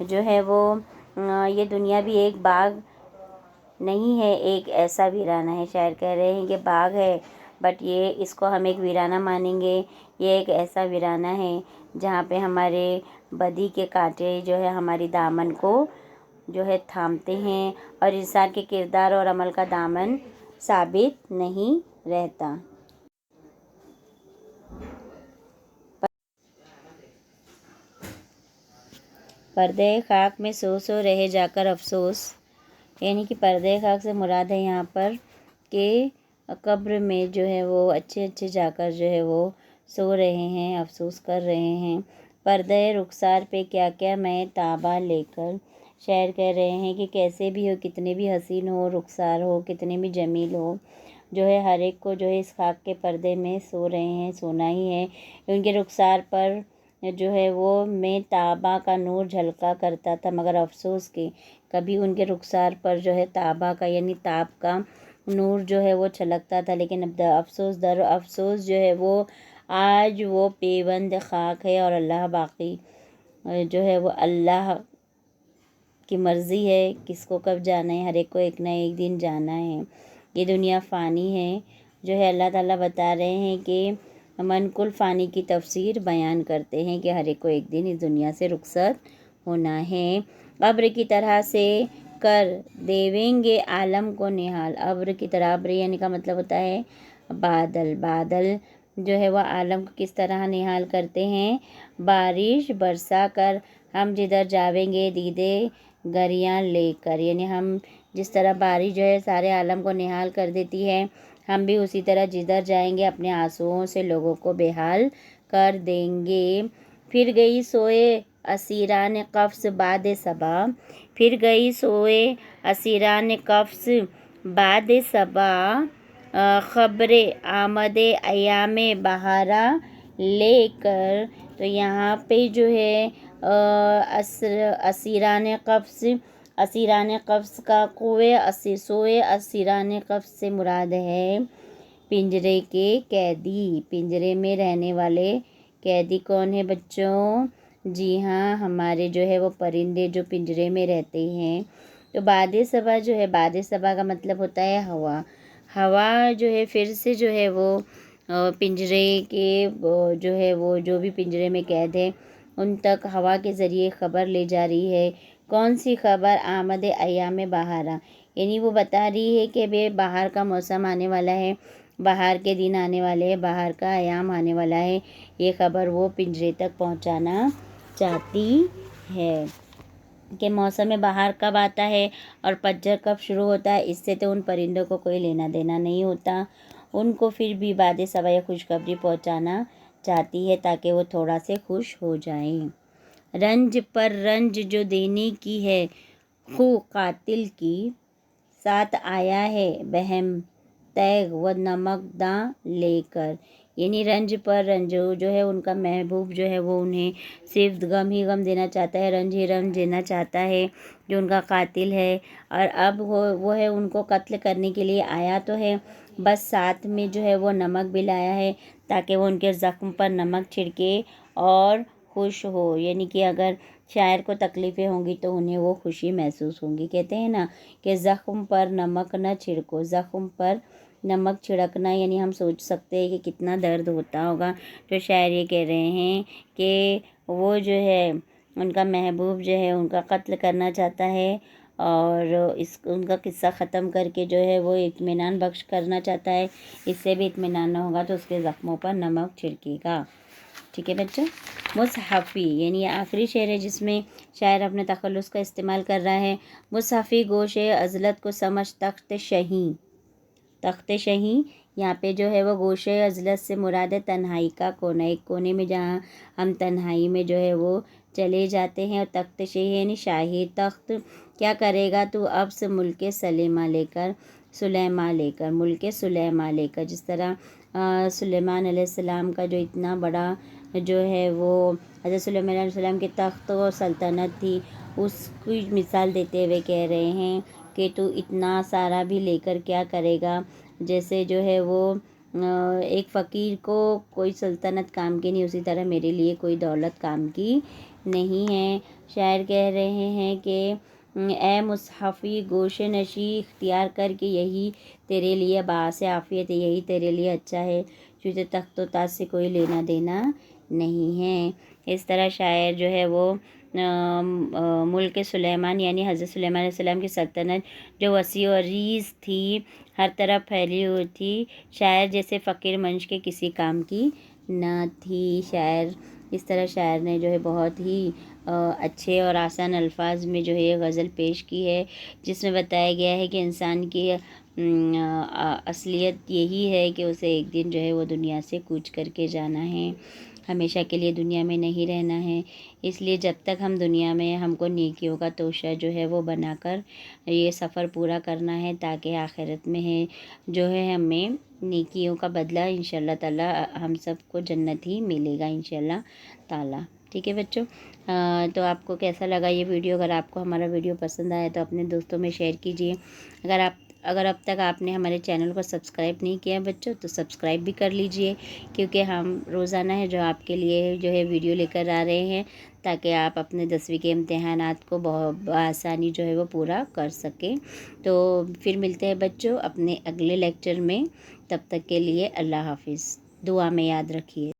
جو ہے وہ یہ دنیا بھی ایک باغ نہیں ہے، ایک ایسا ویرانہ ہے۔ شاعر کہہ رہے ہیں کہ باغ ہے بٹ اس کو ہم ایک ویرانہ مانیں گے، یہ ایک ایسا ویرانہ ہے جہاں پہ ہمارے بدی کے کانٹے جو ہے ہماری دامن کو جو ہے تھامتے ہیں، اور انسان کے کردار اور عمل کا دامن ثابت نہیں رہتا۔ پردے خاک میں سو سو رہے جا کر افسوس، یعنی کہ پردے خاک سے مراد ہے یہاں پر کہ قبر میں جو ہے وہ اچھے اچھے جا کر جو ہے وہ سو رہے ہیں، افسوس کر رہے ہیں۔ پردے رخسار پہ کیا کیا میں تابہ لے کر، شاعر کہہ رہے ہیں کہ کیسے بھی ہو، کتنے بھی حسین ہو رخسار ہو، کتنے بھی جمیل ہو، جو ہے ہر ایک کو جو ہے اس خاک کے پردے میں سو رہے ہیں، سونا ہی ہے۔ ان کے رخسار پر جو ہے وہ میں تابہ کا نور جھلکا کرتا تھا، مگر افسوس کہ کبھی ان کے رخسار پر جو ہے تابہ کا یعنی تاب کا نور جو ہے وہ چھلکتا تھا، لیکن اب افسوس در افسوس جو ہے وہ آج وہ پیوند خاک ہے، اور اللہ باقی جو ہے وہ اللہ کی مرضی ہے، کس کو کب جانا ہے، ہر ایک کو ایک نہ ایک دن جانا ہے۔ یہ دنیا فانی ہے، جو ہے اللہ تعالیٰ بتا رہے ہیں کہ من کل فانی کی تفسیر بیان کرتے ہیں کہ ہر ایک کو ایک دن اس دنیا سے رخصت ہونا ہے۔ ابر کی طرح سے کر دیویں گے عالم کو نہال، ابر کی طرح، ابر یعنی کا مطلب ہوتا ہے بادل، بادل جو ہے وہ عالم کو کس طرح نہال کرتے ہیں، بارش برسا کر ہم جدھر جاویں گے دیدے گریاں لے کر، یعنی ہم جس طرح بارش جو ہے سارے عالم کو نہال کر دیتی ہے، ہم بھی اسی طرح جدھر جائیں گے اپنے آنسوؤں سے لوگوں کو بےحال کر دیں گے۔ پھر گئی سوئے اسیران قفس باد صبا، پھر گئی سوئے اسیران قفس باد صبا، خبر آمد ایام بہارا لے کر۔ تو یہاں پہ جو ہے اسیران قفس، اسیران قفس کا سوئے اسیران قفس سے مراد ہے پنجرے کے قیدی، پنجرے میں رہنے والے قیدی کون ہے بچوں؟ جی ہاں، ہمارے جو ہے وہ پرندے جو پنجرے میں رہتے ہیں۔ تو باد صبا جو ہے، باد صبا کا مطلب ہوتا ہے ہوا، ہوا جو ہے پھر سے جو ہے وہ پنجرے کے جو ہے وہ جو بھی پنجرے میں قید ہے ان تک ہوا کے ذریعے خبر لے جا رہی ہے۔ کون سی خبر؟ آمد ایام بہارا، یعنی وہ بتا رہی ہے کہ بہار کا موسم آنے والا ہے، بہار کے دن آنے والے ہیں، بہار کا ایام آنے والا ہے، یہ خبر وہ پنجرے تک پہنچانا چاہتی ہے کہ موسم بہار کب آتا ہے اور پتجھڑ کب شروع ہوتا ہے، اس سے تو ان پرندوں کو کوئی لینا دینا نہیں ہوتا، ان کو پھر بھی باد صبا یا خوشخبری پہنچانا چاہتی ہے تاکہ وہ تھوڑا سے خوش ہو جائیں۔ رنج پر رنج جو دینے کی ہے خو قاتل کی، ساتھ آیا ہے بہم تیغ و نمک داں لے کر، یعنی رنج پر رنج جو ہے ان کا محبوب جو ہے وہ انہیں صرف غم ہی غم دینا چاہتا ہے، رنج ہی رنج دینا چاہتا ہے، جو ان کا قاتل ہے، اور اب وہ ہے ان کو قتل کرنے کے لیے آیا تو ہے، بس ساتھ میں جو ہے وہ نمک بھی لایا ہے تاکہ وہ ان کے زخم پر نمک چھڑکے اور خوش ہو، یعنی کہ اگر شاعر کو تکلیفیں ہوں گی تو انہیں وہ خوشی محسوس ہوں گی۔ کہتے ہیں نا کہ زخم پر نمک نہ چھڑکو، زخم پر نمک چھڑکنا یعنی ہم سوچ سکتے ہیں کہ کتنا درد ہوتا ہوگا۔ تو شاعر یہ کہہ رہے ہیں کہ وہ جو ہے ان کا محبوب جو ہے ان کا قتل کرنا چاہتا ہے، اور ان کا قصہ ختم کر کے جو ہے وہ اطمینان بخش کرنا چاہتا ہے، اس سے بھی اطمینان نہ ہوگا تو اس کے زخموں پر نمک چھڑکے گا۔ ٹھیک ہے بچوں، مصحفی یعنی یہ آخری شعر ہے جس میں شاعر اپنے تخلص کا استعمال کر رہا ہے۔ مصحفی گوش عزلت کو سمجھ تخت شہین، تخت شہین یہاں پہ جو ہے وہ گوشے عزلت سے مراد ہے تنہائی کا کونا، ایک کونے میں جہاں ہم تنہائی میں جو ہے وہ چلے جاتے ہیں، اور تخت شہین یعنی شاہی تخت، کیا کرے گا تو اب سے ملک سلیمہ لے کر، سلیمہ لے کر، ملک سلیمہ لے کر، جس طرح سلیمان علیہ السلام کا جو اتنا بڑا جو ہے وہ حضرت سلیمان علیہ السلام کے تخت اور سلطنت تھی، اس کی مثال دیتے ہوئے کہہ رہے ہیں کہ تو اتنا سارا بھی لے کر کیا کرے گا، جیسے جو ہے وہ ایک فقیر کو کوئی سلطنت کام کی نہیں، اسی طرح میرے لیے کوئی دولت کام کی نہیں ہے۔ شاعر کہہ رہے ہیں کہ اے مصحفی گوش نشی اختیار کر کے یہی تیرے لیے باعث عافیت ہے، یہی تیرے لیے اچھا ہے، تجھے تخت و تاج سے کوئی لینا دینا نہیں ہے۔ اس طرح شاعر جو ہے وہ ملک سلیمان یعنی حضرت سلیمان علیہ السلام کی سلطنت جو وسیع و عریض تھی، ہر طرف پھیلی ہوئی تھی، شاعر جیسے فقیر منش کے کسی کام کی نہ تھی۔ شاعر اس طرح شاعر نے جو ہے بہت ہی اچھے اور آسان الفاظ میں جو ہے یہ غزل پیش کی ہے، جس میں بتایا گیا ہے کہ انسان کی اصلیت یہی ہے کہ اسے ایک دن جو ہے وہ دنیا سے کوچ کر کے جانا ہے، ہمیشہ کے لیے دنیا میں نہیں رہنا ہے۔ اس لیے جب تک ہم دنیا میں ہم کو نیکیوں کا توشہ جو ہے وہ بنا کر یہ سفر پورا کرنا ہے، تاکہ آخرت میں ہے جو ہے ہمیں نیکیوں کا بدلہ انشاءاللہ تعالیٰ ہم سب کو جنت ہی ملے گا انشاءاللہ تعالیٰ۔ ٹھیک ہے بچوں، تو آپ کو کیسا لگا یہ ویڈیو؟ اگر آپ کو ہمارا ویڈیو پسند آیا تو اپنے دوستوں میں شیئر کیجیے۔ اگر اب تک آپ نے ہمارے چینل کو سبسکرائب نہیں کیا بچوں تو سبسکرائب بھی کر لیجئے، کیونکہ ہم روزانہ ہے جو آپ کے لیے جو ہے ویڈیو لے کر آ رہے ہیں، تاکہ آپ اپنے 10ویں کے امتحانات کو بآسانی جو ہے وہ پورا کر سکیں۔ تو پھر ملتے ہیں بچوں اپنے اگلے لیکچر میں، تب تک کے لیے اللہ حافظ، دعا میں یاد رکھیے۔